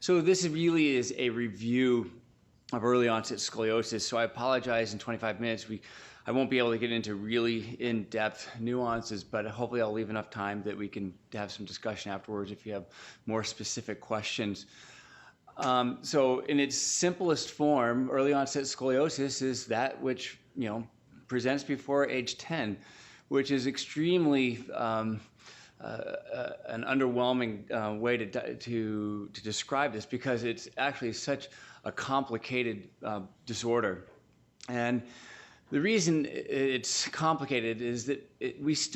So this really is a review of early onset scoliosis. So I apologize, in 25 minutes I won't be able to get into really in-depth nuances, but hopefully I'll leave enough time that we can have some discussion afterwards if you have more specific questions. So in its simplest form, early onset scoliosis is that which presents before age 10, which is extremely an underwhelming way to describe this, because it's actually such a complicated disorder. And the reason it's complicated is that it's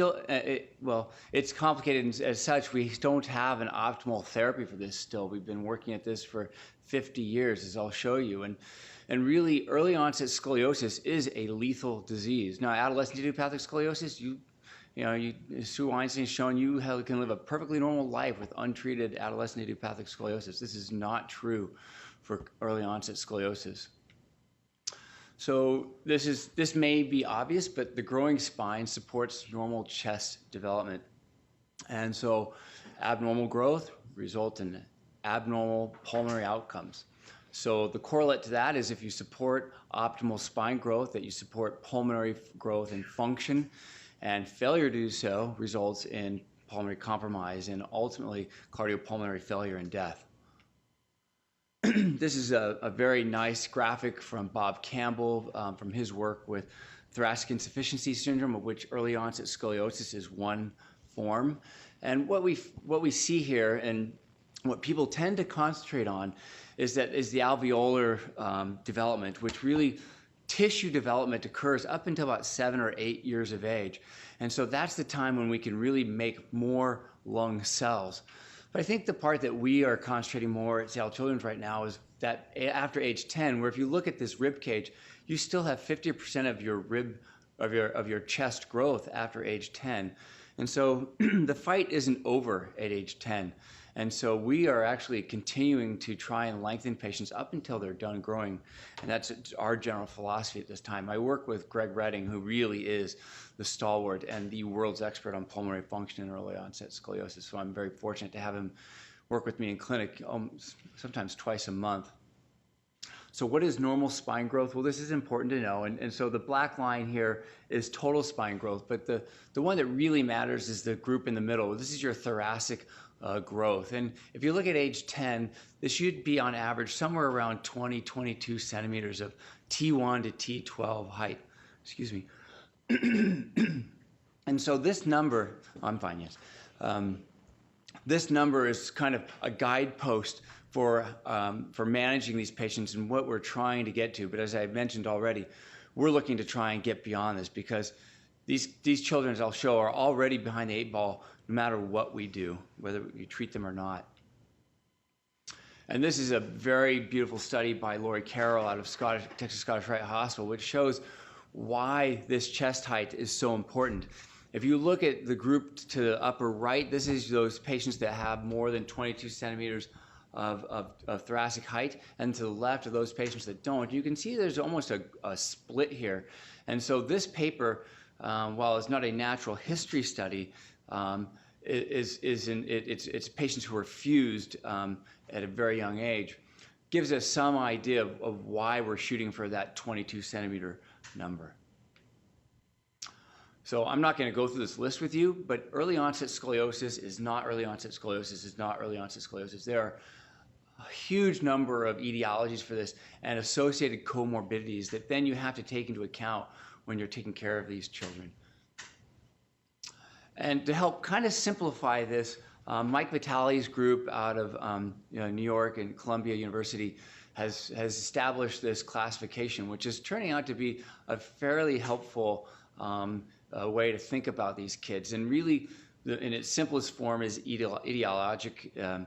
complicated as such. We don't have an optimal therapy for this still. We've been working at this for 50 years, as I'll show you. And really, early onset scoliosis is a lethal disease. Now, adolescent idiopathic scoliosis, Sue Weinstein's shown you can live a perfectly normal life with untreated adolescent idiopathic scoliosis. This is not true for early onset scoliosis. So this may be obvious, but the growing spine supports normal chest development. And so abnormal growth results in abnormal pulmonary outcomes. So the correlate to that is if you support optimal spine growth, that you support pulmonary growth and function, and failure to do so results in pulmonary compromise and ultimately cardiopulmonary failure and death. This is a very nice graphic from Bob Campbell from his work with thoracic insufficiency syndrome, of which early onset scoliosis is one form. And what we see here, and what people tend to concentrate on, is the alveolar development, which really tissue development occurs up until about 7 or 8 years of age. And so that's the time when we can really make more lung cells. But I think the part that we are concentrating more at Seattle Children's right now is that after age 10, where if you look at this rib cage, you still have 50% of your chest growth after age 10. And so the fight isn't over at age 10. And so we are actually continuing to try and lengthen patients up until they're done growing. And that's our general philosophy at this time. I work with Greg Redding, who really is the stalwart and the world's expert on pulmonary function in early onset scoliosis. So I'm very fortunate to have him work with me in clinic sometimes twice a month. So what is normal spine growth? Well, this is important to know. And so the black line here is total spine growth. But the one that really matters is the group in the middle. This is your thoracic growth. And if you look at age 10, this should be on average somewhere around 22 centimeters of T1 to T12 height. Excuse me. And so this number, I'm fine, yes. This number is kind of a guidepost for managing these patients and what we're trying to get to. But as I mentioned already, we're looking to try and get beyond this, because these children, as I'll show, are already behind the 8 ball no matter what we do, whether you treat them or not. And this is a very beautiful study by Laurie Carroll out of Texas Scottish Rite Hospital, which shows why this chest height is so important. If you look at the group to the upper right, this is those patients that have more than 22 centimeters of thoracic height, and to the left of those patients that don't. You can see there's almost a split here. And so this paper, while it's not a natural history study, it's patients who are fused at a very young age, gives us some idea of why we're shooting for that 22 centimeter number. So I'm not going to go through this list with you, but early onset scoliosis is not early onset scoliosis, is not early onset scoliosis. There are a huge number of etiologies for this and associated comorbidities that then you have to take into account when you're taking care of these children. And to help kind of simplify this, Mike Vitale's group out of New York and Columbia University has established this classification, which is turning out to be a fairly helpful way to think about these kids. And really, in its simplest form, is etiologic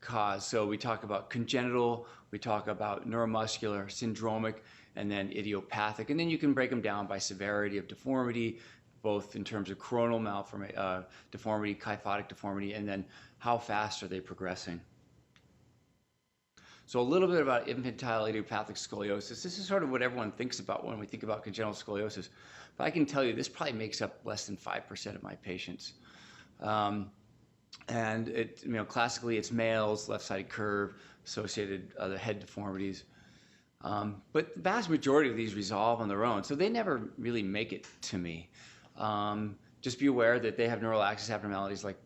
cause. So we talk about congenital, we talk about neuromuscular, syndromic, and then idiopathic. And then you can break them down by severity of deformity, both in terms of coronal deformity, kyphotic deformity, and then how fast are they progressing. So a little bit about infantile idiopathic scoliosis. This is sort of what everyone thinks about when we think about congenital scoliosis. But I can tell you this probably makes up less than 5% of my patients. And classically it's males, left-sided curve, associated other head deformities. But the vast majority of these resolve on their own, so they never really make it to me. Just be aware that they have neural axis abnormalities like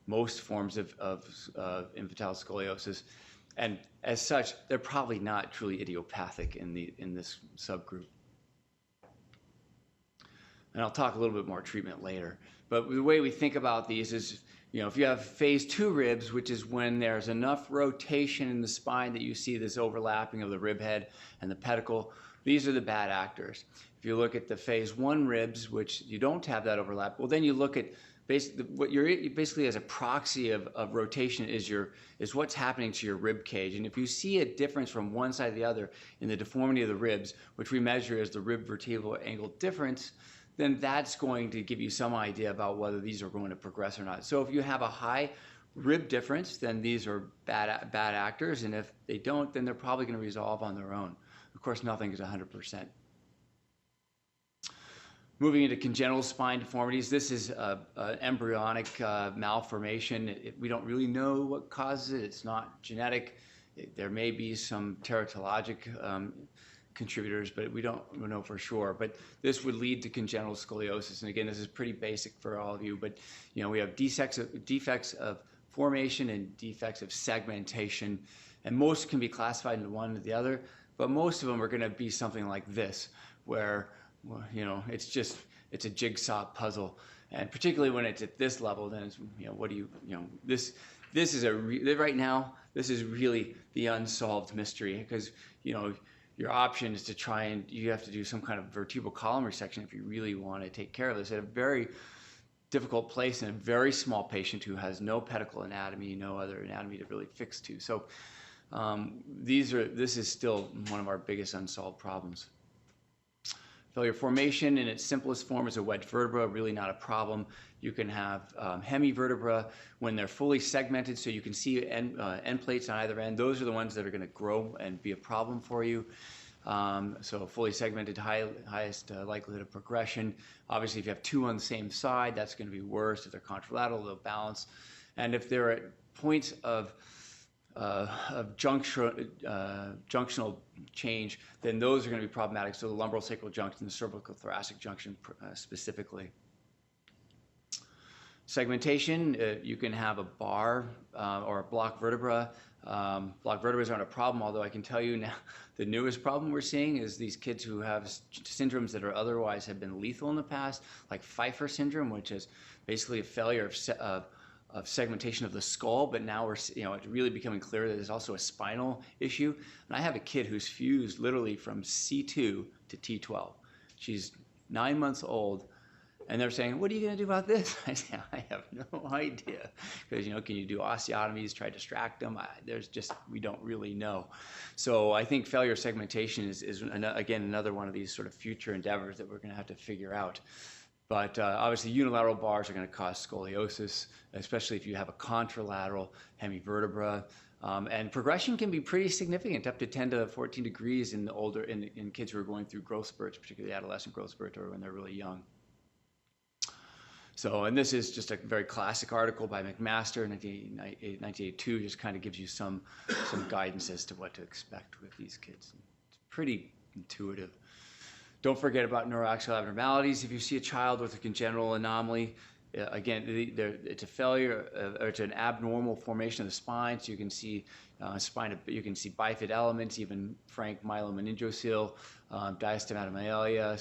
most forms of infantile scoliosis. And as such, they're probably not truly idiopathic in this subgroup. And I'll talk a little bit more treatment later. But the way we think about these is, if you have phase 2 ribs, which is when there's enough rotation in the spine that you see this overlapping of the rib head and the pedicle, these are the bad actors. If you look at the phase 1 ribs, which you don't have that overlap, well, then you look at what you're basically as a proxy of rotation is what's happening to your rib cage. And if you see a difference from one side to the other in the deformity of the ribs, which we measure as the rib vertebral angle difference, then that's going to give you some idea about whether these are going to progress or not. So if you have a high rib difference, then these are bad actors, and if they don't, then they're probably going to resolve on their own. Of course, nothing is 100%. Moving into congenital spine deformities, this is an embryonic malformation. We don't really know what causes it. It's not genetic. There may be some teratologic contributors, but we don't know for sure. But this would lead to congenital scoliosis. And again, this is pretty basic for all of you, but we have defects of formation and defects of segmentation, and most can be classified into one or the other, but most of them are going to be something like this, where it's a jigsaw puzzle. And particularly when it's at this level, then it's, this is right now, this is really the unsolved mystery, because, your option is to try and you have to do some kind of vertebral column resection if you really want to take care of this at a very difficult place in a very small patient who has no pedicle anatomy, no other anatomy to really fix to. So this is still one of our biggest unsolved problems. Failure formation in its simplest form is a wedge vertebra, really not a problem. You can have hemivertebra when they're fully segmented, so you can see end plates on either end. Those are the ones that are going to grow and be a problem for you. So fully segmented, highest likelihood of progression. Obviously, if you have two on the same side, that's going to be worse. If they're contralateral, they'll balance. And if they're at points of junctional change, then those are going to be problematic. So the lumbar sacral junction, the cervical thoracic junction specifically. Segmentation, you can have a bar or a block vertebra. Block vertebrae aren't a problem, although I can tell you now the newest problem we're seeing is these kids who have syndromes that are otherwise have been lethal in the past, like Pfeiffer syndrome, which is basically a failure of segmentation of the skull, but now we're, it's really becoming clear that there's also a spinal issue. And I have a kid who's fused literally from C2 to T12. She's 9 months old, and they're saying, "What are you going to do about this?" I say, "I have no idea," because can you do osteotomies, try to distract them? We don't really know. So I think failure segmentation is again another one of these sort of future endeavors that we're going to have to figure out. But obviously, unilateral bars are going to cause scoliosis, especially if you have a contralateral hemivertebra. And progression can be pretty significant, up to 10 to 14 degrees in kids who are going through growth spurts, particularly adolescent growth spurts or when they're really young. So, and this is just a very classic article by McMaster in 1982, just kind of gives you some guidance as to what to expect with these kids. It's pretty intuitive. Don't forget about neuraxial abnormalities. If you see a child with a congenital anomaly, again, it's a failure, or it's an abnormal formation of the spine. So you can see you can see bifid elements, even frank myelomeningocele, diastematomyelia,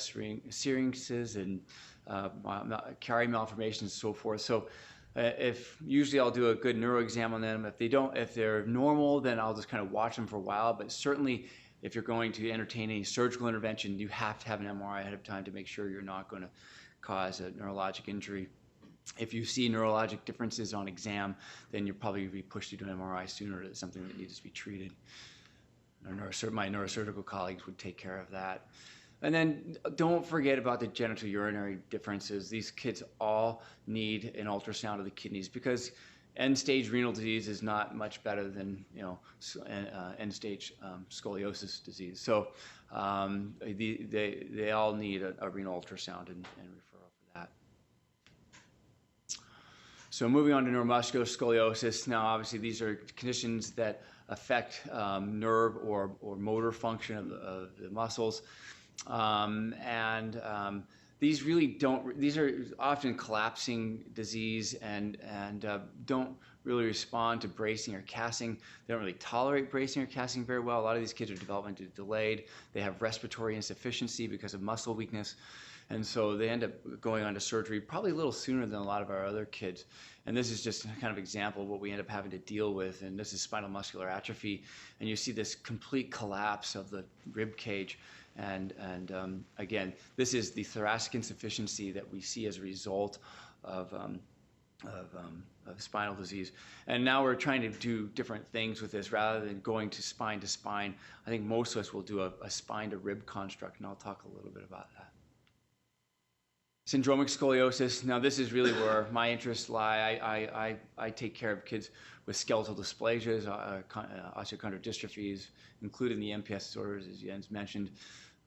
syrinxes, and carry malformations, and so forth. So usually I'll do a good neuro exam on them. If they're normal, then I'll just kind of watch them for a while. But certainly, if you're going to entertain any surgical intervention, you have to have an MRI ahead of time to make sure you're not going to cause a neurologic injury. If you see neurologic differences on exam, then you'll probably be pushed to do an MRI sooner. It's something that needs to be treated. My neurosurgical colleagues would take care of that. And then don't forget about the genitourinary differences. These kids all need an ultrasound of the kidneys, because end-stage renal disease is not much better than end-stage scoliosis disease. So they all need a renal ultrasound and referral for that. So moving on to neuromuscular scoliosis. Now, obviously, these are conditions that affect nerve or motor function of the muscles. These really don't, these are often collapsing disease and don't really respond to bracing or casting. They don't really tolerate bracing or casting very well. A lot of these kids are developmentally delayed. They have respiratory insufficiency because of muscle weakness. And so they end up going on to surgery probably a little sooner than a lot of our other kids. And this is just a kind of example of what we end up having to deal with. And this is spinal muscular atrophy. And you see this complete collapse of the rib cage. And again, this is the thoracic insufficiency that we see as a result of spinal disease. And now we're trying to do different things with this rather than going to spine. I think most of us will do a spine to rib construct, and I'll talk a little bit about that. Syndromic scoliosis. Now, this is really where my interests lie. I take care of kids with skeletal dysplasias, osteochondral dystrophies, including the MPS disorders, as Jens mentioned,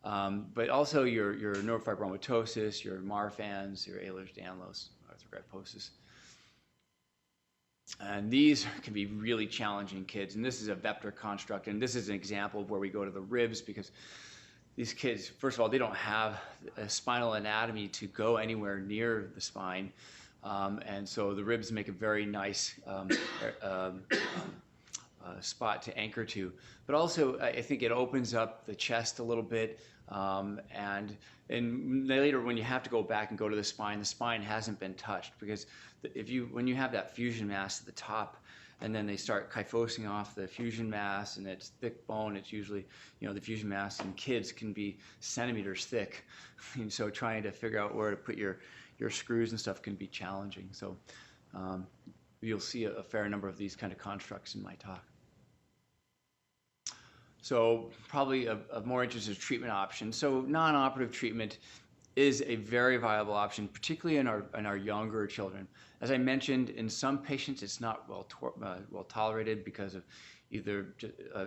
but also your neurofibromatosis, your Marfan's, your Ehlers-Danlos, arthrogryposis. And these can be really challenging kids. And this is a vector construct, and this is an example of where we go to the ribs because these kids, first of all, they don't have a spinal anatomy to go anywhere near the spine. And so the ribs make a very nice spot to anchor to. But also, I think it opens up the chest a little bit. And later, when you have to go back and go to the spine hasn't been touched because when you have that fusion mass at the top, and then they start kyphosing off the fusion mass, and it's thick bone. It's usually, the fusion mass in kids can be centimeters thick. And so trying to figure out where to put your screws and stuff can be challenging. So you'll see a fair number of these kind of constructs in my talk. So probably of more interest is treatment options. So non-operative treatment is a very viable option, particularly in our younger children. As I mentioned, in some patients, it's not well tolerated because of either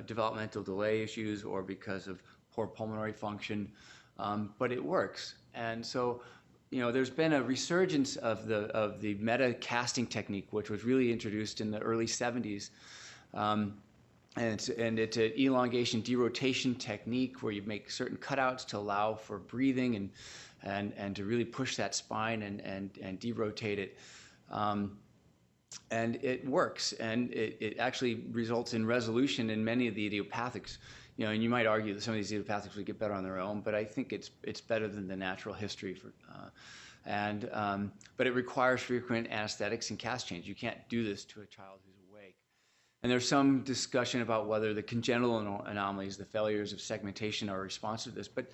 developmental delay issues or because of poor pulmonary function, but it works. And so, there's been a resurgence of the Mehta Casting technique, which was really introduced in the early 70s. And it's an elongation derotation technique where you make certain cutouts to allow for breathing and to really push that spine and derotate it. And it works, and it actually results in resolution in many of the idiopathics. And you might argue that some of these idiopathics would get better on their own, but I think it's better than the natural history but it requires frequent anesthetics and cast change. You can't do this to a child who's awake. And there's some discussion about whether the congenital anomalies, the failures of segmentation, are responsive to this, but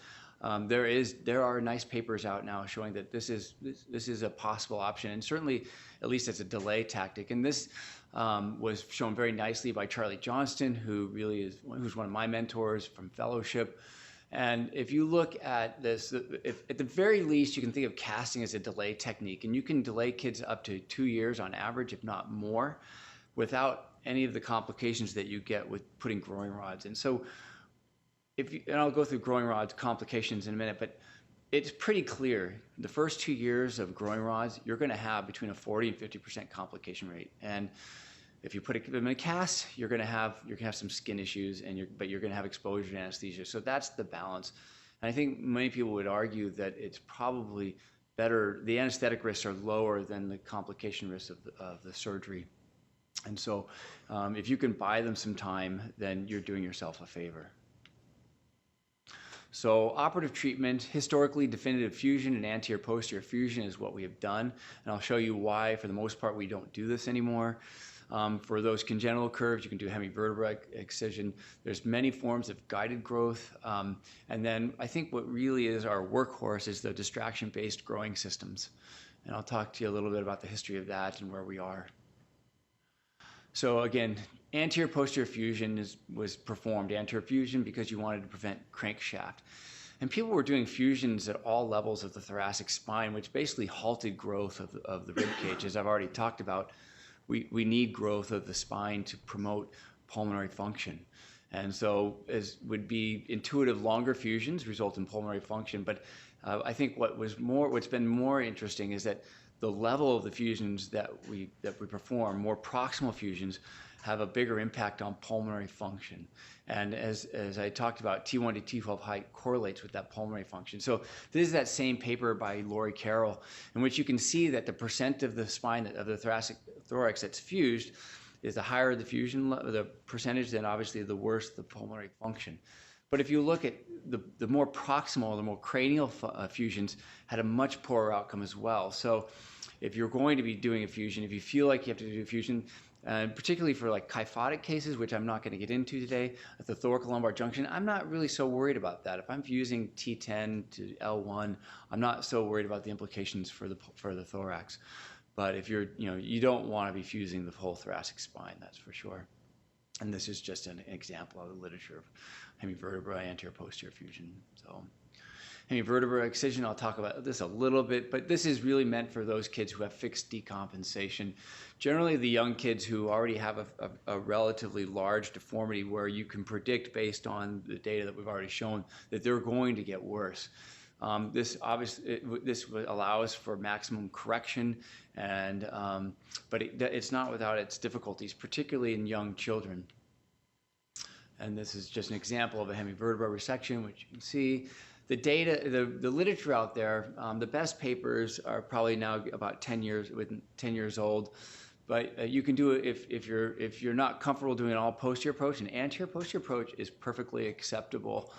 there are nice papers out now showing that this is a possible option, and certainly at least it's a delay tactic. And this was shown very nicely by Charlie Johnston, who's one of my mentors from fellowship. And if you look at this, at the very least, you can think of casting as a delay technique, and you can delay kids up to 2 years on average, if not more, without any of the complications that you get with putting growing rods. And so, and I'll go through growing rods complications in a minute, but it's pretty clear the first 2 years of growing rods, you're going to have between a 40 and 50% complication rate. And if you put them in a cast, you're going to have some skin issues, but you're going to have exposure to anesthesia. So that's the balance. And I think many people would argue that it's probably better. The anesthetic risks are lower than the complication risks of the surgery. And so if you can buy them some time, then you're doing yourself a favor. So operative treatment, historically definitive fusion and anterior-posterior fusion is what we have done. And I'll show you why, for the most part, we don't do this anymore. For those congenital curves, you can do hemivertebra excision. There's many forms of guided growth. And then I think what really is our workhorse is the distraction-based growing systems. And I'll talk to you a little bit about the history of that and where we are. So again, anterior-posterior fusion was performed. Anterior fusion because you wanted to prevent crankshaft. And people were doing fusions at all levels of the thoracic spine, which basically halted growth of the rib cage. As I've already talked about, we need growth of the spine to promote pulmonary function. And so as would be intuitive, longer fusions result in pulmonary function. But I think what's been more interesting is that the level of the fusions that we perform, more proximal fusions, have a bigger impact on pulmonary function. And as I talked about, T1 to T12 height correlates with that pulmonary function. So this is that same paper by Luque Trolley, in which you can see that the percent of the spine, of the thorax that's fused, is the higher the fusion, the percentage, then obviously the worse the pulmonary function. But if you look at the more proximal, the more cranial fusions, had a much poorer outcome as well. So if you're going to be doing a fusion, if you feel like you have to do a fusion, particularly for like kyphotic cases, which I'm not going to get into today, at the thoracolumbar junction, I'm not really so worried about that. If I'm fusing T10 to L1, I'm not so worried about the implications for the thorax. But if you're, you don't want to be fusing the whole thoracic spine, that's for sure. And this is just an example of the literature of hemivertebra anterior-posterior fusion. So hemivertebra excision, I'll talk about this a little bit, but this is really meant for those kids who have fixed decompensation. Generally, the young kids who already have a relatively large deformity where you can predict based on the data that we've already shown that they're going to get worse. This allows for maximum correction, and but it's not without its difficulties, particularly in young children. And this is just an example of a hemivertebra resection, which you can see. The data, the literature out there, the best papers are probably now about 10 years old. But you can do it if you're not comfortable doing an all posterior approach. An anterior posterior approach is perfectly acceptable.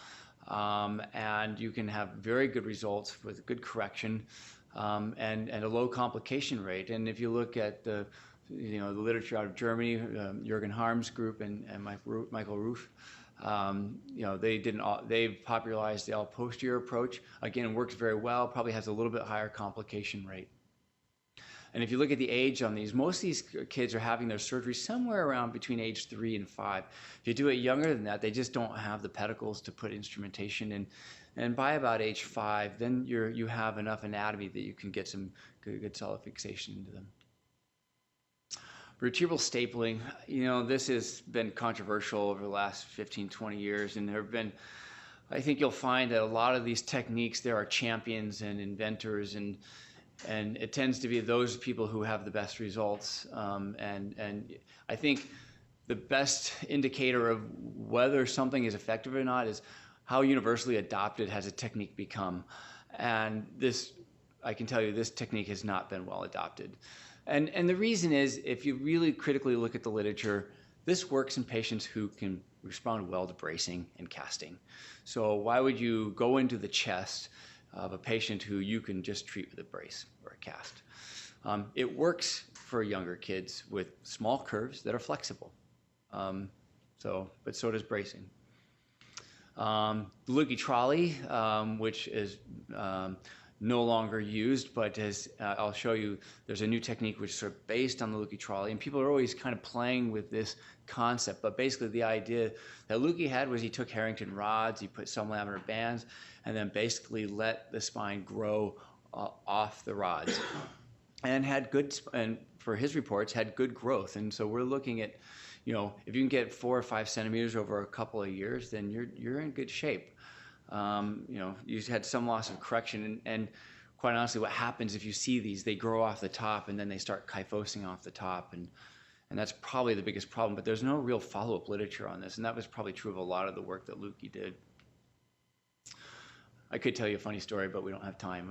And you can have very good results with good correction and a low complication rate. And if you look at the literature out of Germany, Jürgen Harm's group and Michael Roof, they've popularized the all posterior approach. Again, it works very well. Probably has a little bit higher complication rate. And if you look at the age on these, most of these kids are having their surgery somewhere around between age 3 and 5. If you do it younger than that, they just don't have the pedicles to put instrumentation in. And by about age 5, then you have enough anatomy that you can get some good solid fixation into them. Vertebral stapling, this has been controversial over the last 15, 20 years, and I think you'll find that a lot of these techniques, there are champions and inventors, and it tends to be those people who have the best results. And I think the best indicator of whether something is effective or not is how universally adopted has a technique become. And I can tell you, this technique has not been well adopted. And the reason is, if you really critically look at the literature, this works in patients who can respond well to bracing and casting. So why would you go into the chest of a patient who you can just treat with a brace or a cast? It works for younger kids with small curves that are flexible. But so does bracing. Luque Trolley, which is no longer used, but I'll show you, there's a new technique which is sort of based on the Luque Trolley, and people are always kind of playing with this concept. But basically the idea that Luque had was he took Harrington rods, he put some laminar bands, and then basically let the spine grow off the rods, and and for his reports had good growth. And so we're looking at, if you can get 4 or 5 centimeters over a couple of years, then you're in good shape. You had some loss of correction, and quite honestly, what happens if you see these, they grow off the top and then they start kyphosing off the top, and that's probably the biggest problem. But there's no real follow-up literature on this, and that was probably true of a lot of the work that Luque did. I could tell you a funny story, but we don't have time.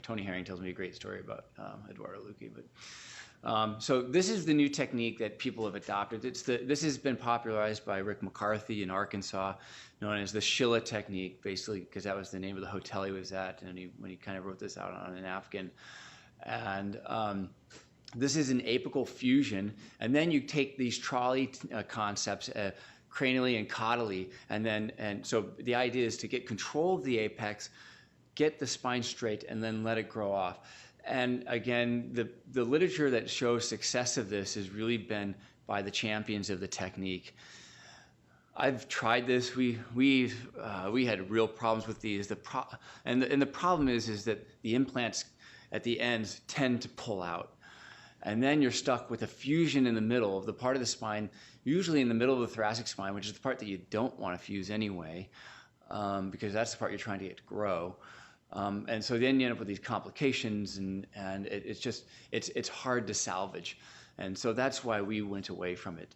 Tony Herring tells me a great story about Eduardo Luque. So this is the new technique that people have adopted. This has been popularized by Rick McCarthy in Arkansas, known as the Shilla technique, basically because that was the name of the hotel he was at, and when he kind of wrote this out on a napkin. And this is an apical fusion, and then you take these trolley concepts, cranially and caudally, and so the idea is to get control of the apex, get the spine straight, and then let it grow off. And again, the literature that shows success of this has really been by the champions of the technique. I've tried this. We had real problems with these. And the problem is that the implants at the ends tend to pull out. And then you're stuck with a fusion in the middle of the part of the spine, usually in the middle of the thoracic spine, which is the part that you don't want to fuse anyway, because that's the part you're trying to get to grow. And so then you end up with these complications, and it's hard to salvage. And so that's why we went away from it.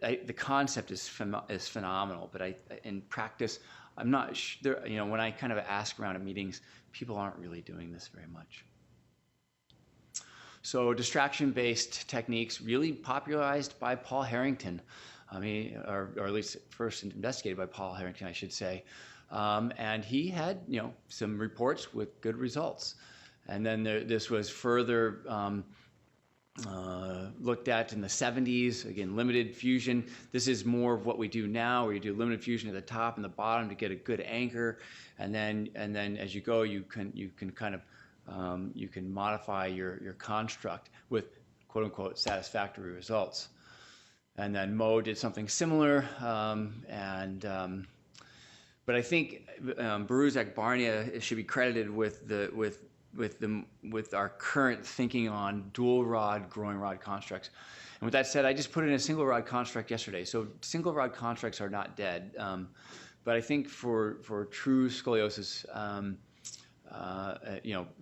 The concept is phenomenal, but in practice, I'm not sure, when I kind of ask around at meetings, people aren't really doing this very much. So distraction-based techniques really popularized by Paul Harrington. Or at least first investigated by Paul Harrington, I should say. And he had, some reports with good results. And then this was further looked at in the 70s. Again, limited fusion. This is more of what we do now, where you do limited fusion at the top and the bottom to get a good anchor. And then as you go, you can kind of you can modify your construct with quote unquote satisfactory results. And then Mo did something similar, but I think Baruzak Barnia should be credited with our current thinking on dual rod growing rod constructs. And with that said, I just put in a single rod construct yesterday. So single rod constructs are not dead, but I think for true scoliosis,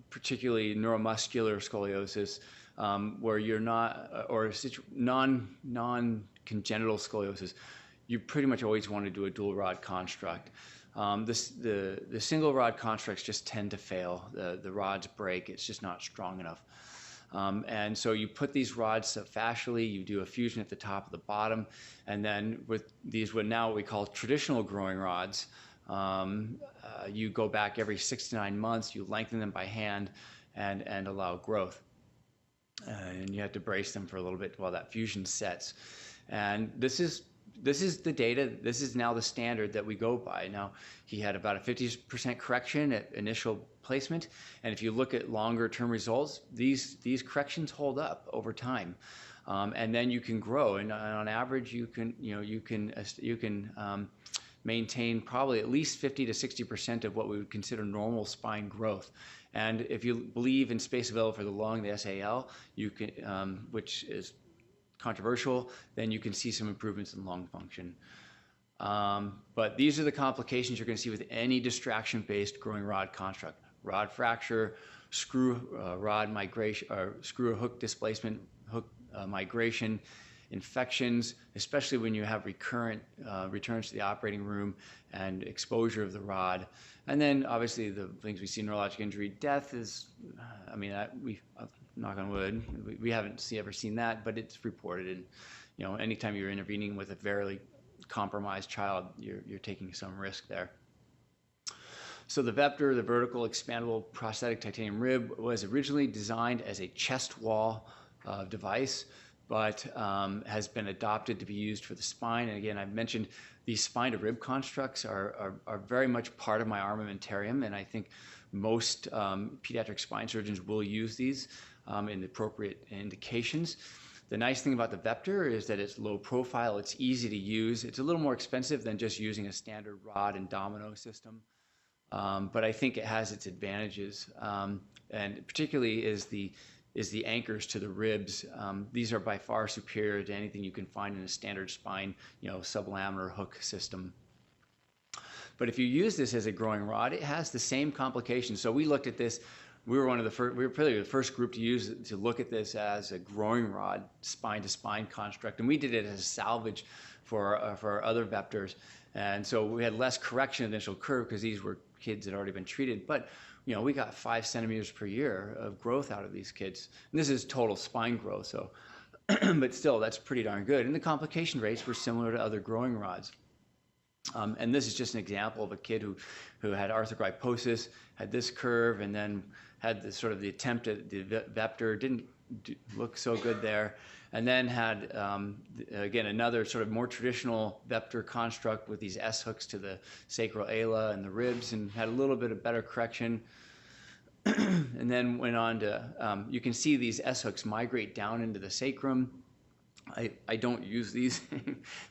particularly neuromuscular scoliosis, where you're not, or non-congenital scoliosis, you pretty much always want to do a dual rod construct. The single rod constructs just tend to fail. The rods break. It's just not strong enough. And so you put these rods fascially, you do a fusion at the top of the bottom, and then with these what we call traditional growing rods, you go back every 6 to 9 months, you lengthen them by hand and allow growth. And you have to brace them for a little bit while that fusion sets. And this is the data. This is now the standard that we go by. Now, he had about a 50% correction at initial placement, and if you look at longer-term results, these corrections hold up over time, and then you can grow. And on average, you can maintain probably at least 50 to 60% of what we would consider normal spine growth. And if you believe in space available for the lung, the SAL, you can, which is controversial, then you can see some improvements in lung function. But these are the complications you're going to see with any distraction-based growing rod construct: rod fracture, screw rod migration, or screw hook displacement, hook migration, infections, especially when you have recurrent returns to the operating room and exposure of the rod. And then obviously the things we see: neurologic injury, death is, knock on wood, we haven't ever seen that, but it's reported. And anytime you're intervening with a very compromised child, you're taking some risk there. So the Veptor, the vertical expandable prosthetic titanium rib, was originally designed as a chest wall device, but has been adopted to be used for the spine. And again, I've mentioned these spine to rib constructs are very much part of my armamentarium, and I think most pediatric spine surgeons will use these in the appropriate indications. The nice thing about the Veptor is that it's low profile, it's easy to use. It's a little more expensive than just using a standard rod and domino system, but I think it has its advantages, and particularly is the anchors to the ribs. These are by far superior to anything you can find in a standard spine, sublaminar hook system. But if you use this as a growing rod, it has the same complications. So we looked at this. We were probably the first group to look at this as a growing rod, spine to spine construct, and we did it as a salvage for our other Veptors. And so we had less correction of the initial curve because these were kids that had already been treated, but we got 5 centimeters per year of growth out of these kids. And this is total spine growth, so, but still, that's pretty darn good. And the complication rates were similar to other growing rods. And this is just an example of a kid who had arthrogryposis, had this curve, and then had this sort of the attempt at the Veptor, didn't look so good there, and then had, again, another sort of more traditional Veptor construct with these S hooks to the sacral ala and the ribs, and had a little bit of better correction. And then went on to, you can see these S hooks migrate down into the sacrum. I don't use these.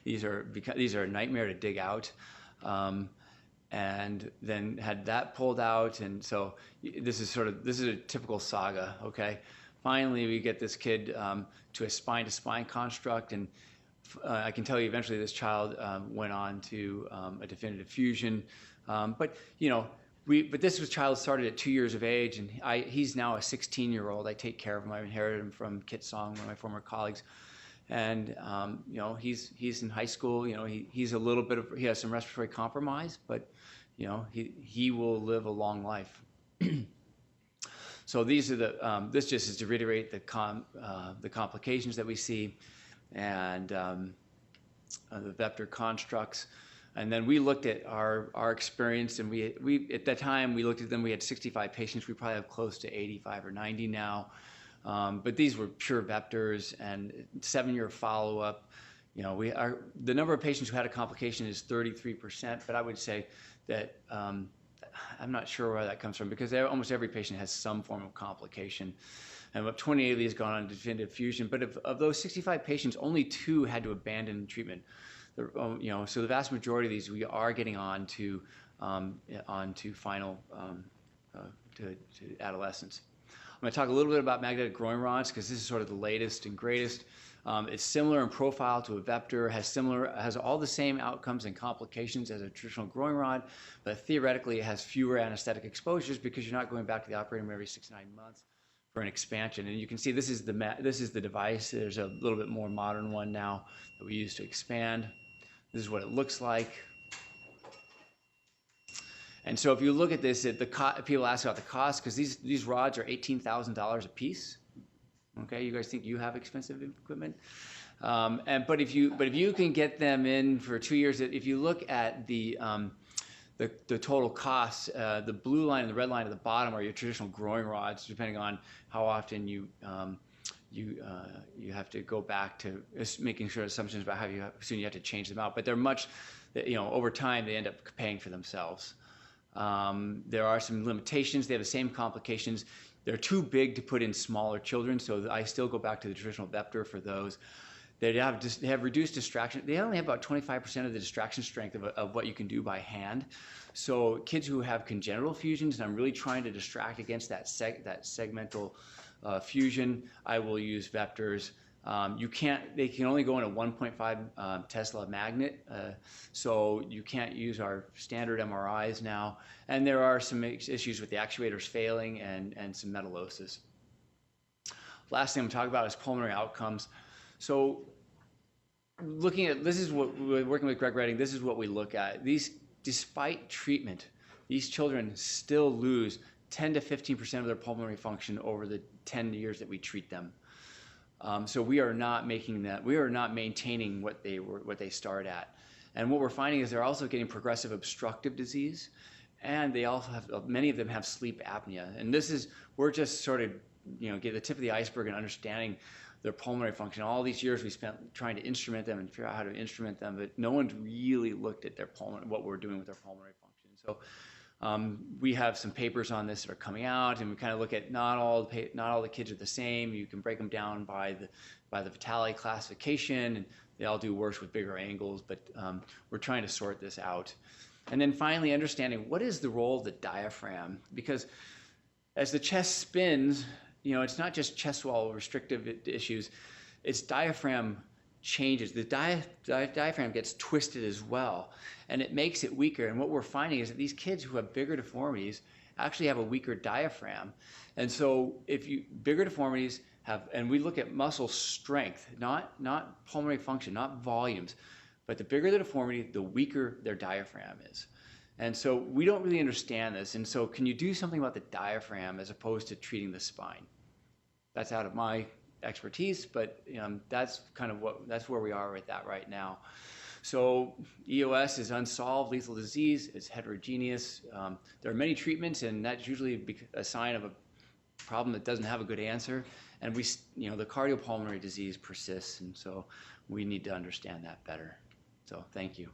These are a nightmare to dig out. And then had that pulled out, and so this is a typical saga. Okay, finally we get this kid to a spine-to-spine construct, and I can tell you eventually this child went on to a definitive fusion. But but this child started at 2 years of age, and he's now a 16-year-old. I take care of him. I inherited him from Kit Song, one of my former colleagues. And you know, he's in high school. You know, he's a little bit of, he has some respiratory compromise, but you know, he will live a long life. So these are the this just is to reiterate the complications that we see, and the vector constructs. And then we looked at our experience, and we at that time we looked at them. We had 65 patients. We probably have close to 85 or 90 now. But these were pure vectors, and 7-year follow-up. You know, the number of patients who had a complication is 33%, but I would say that I'm not sure where that comes from, because almost every patient has some form of complication. And about 28 of these gone on to definitive fusion. But of those 65 patients, only 2 had to abandon treatment. You know, so the vast majority of these we are getting on to final to adolescence. I'm going to talk a little bit about magnetic growing rods, because this is sort of the latest and greatest. It's similar in profile to a vector, has all the same outcomes and complications as a traditional growing rod, but theoretically it has fewer anesthetic exposures because you're not going back to the operating room every 6 to 9 months for an expansion. And you can see this is the device. There's a little bit more modern one now that we use to expand. This is what it looks like. And so if you look at this, people ask about the cost, because these rods are $18,000 a piece. Okay, you guys think you have expensive equipment, but if you can get them in for 2 years, if you look at the total costs, the blue line and the red line at the bottom are your traditional growing rods, depending on how often you have to go back to making sure assumptions about how soon you have to change them out. But they're much, you know, over time they end up paying for themselves. There are some limitations. They have the same complications. They're too big to put in smaller children, so I still go back to the traditional vector for those. They have reduced distraction. They only have about 25% of the distraction strength of what you can do by hand. So kids who have congenital fusions, and I'm really trying to distract against that segmental fusion, I will use vectors. They can only go in a 1.5 Tesla magnet, so you can't use our standard MRIs now. And there are some issues with the actuators failing and some metallosis. Last thing I'm talking about is pulmonary outcomes. So looking at, this is what we're working with Greg Redding, this is what we look at. Despite treatment, these children still lose 10 to 15% of their pulmonary function over the 10 years that we treat them. So we are not maintaining what they start at. And what we're finding is they're also getting progressive obstructive disease, and they also have, many of them have sleep apnea. And we're just sort of, you know, get the tip of the iceberg in understanding their pulmonary function. All these years we spent trying to instrument them and figure out how to instrument them, but no one's really looked at what we're doing with their pulmonary function. So we have some papers on this that are coming out, and we kind of look at not all the kids are the same. You can break them down by the vitality classification, and they all do worse with bigger angles, but we're trying to sort this out. And then finally, understanding what is the role of the diaphragm, because as the chest spins, you know, it's not just chest wall restrictive issues, it's diaphragm changes. The diaphragm gets twisted as well, and it makes it weaker. And what we're finding is that these kids who have bigger deformities actually have a weaker diaphragm. And so bigger deformities and we look at muscle strength, not pulmonary function, not volumes, but the bigger the deformity, the weaker their diaphragm is. And so we don't really understand this. And so can you do something about the diaphragm as opposed to treating the spine? That's out of my expertise, but that's kind of that's where we are with that right now. So EOS is unsolved lethal disease. It's heterogeneous. There are many treatments, and that's usually a sign of a problem that doesn't have a good answer. And the cardiopulmonary disease persists, and so we need to understand that better. So thank you.